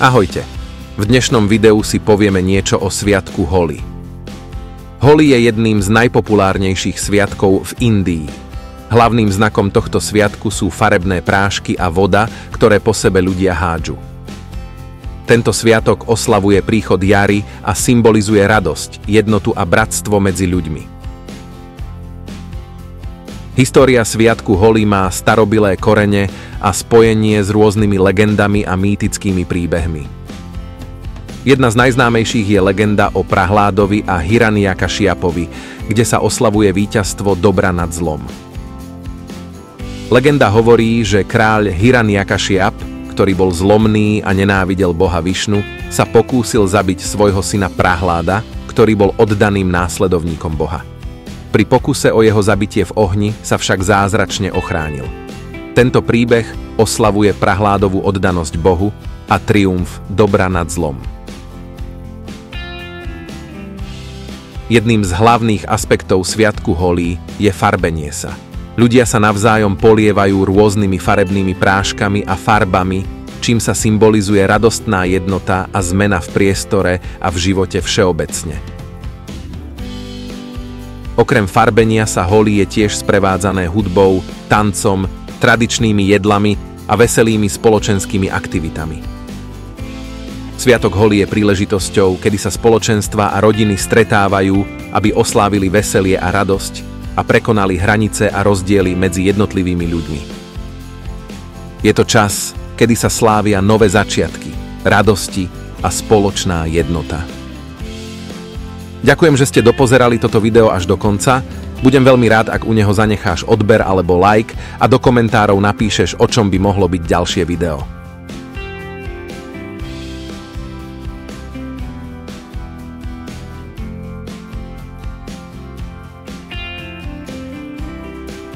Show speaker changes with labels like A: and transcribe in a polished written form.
A: Ahojte, v dnešnom videu si povieme niečo o sviatku Holi. Holi je jedným z najpopulárnejších sviatkov v Indii. Hlavným znakom tohto sviatku sú farebné prášky a voda, ktoré po sebe ľudia hádžu. Tento sviatok oslavuje príchod jary a symbolizuje radosť, jednotu a bratstvo medzi ľuďmi. História sviatku Holi má starobilé korene a spojenie s rôznymi legendami a mýtickými príbehmi. Jedna z najznámejších je legenda o Prahládovi a Hiranyakashiapovi, kde sa oslavuje víťazstvo dobra nad zlom. Legenda hovorí, že kráľ Hiranyakashiap, ktorý bol zlomný a nenávidel boha Višnu, sa pokúsil zabiť svojho syna Prahláda, ktorý bol oddaným následovníkom boha. Pri pokuse o jeho zabitie v ohni sa však zázračne ochránil. Tento príbeh oslavuje Prahládovu oddanosť Bohu a triumf dobra nad zlom. Jedným z hlavných aspektov sviatku Holi je farbenie sa. Ľudia sa navzájom polievajú rôznymi farebnými práškami a farbami, čím sa symbolizuje radostná jednota a zmena v priestore a v živote všeobecne. Okrem farbenia sa Holi je tiež sprevádzané hudbou, tancom, tradičnými jedlami a veselými spoločenskými aktivitami. Sviatok Holi je príležitosťou, kedy sa spoločenstva a rodiny stretávajú, aby oslávili veselie a radosť a prekonali hranice a rozdiely medzi jednotlivými ľuďmi. Je to čas, kedy sa slávia nové začiatky, radosti a spoločná jednota. Ďakujem, že ste dopozerali toto video až do konca. Budem veľmi rád, ak u neho zanecháš odber alebo like a do komentárov napíšeš, o čom by mohlo byť ďalšie video.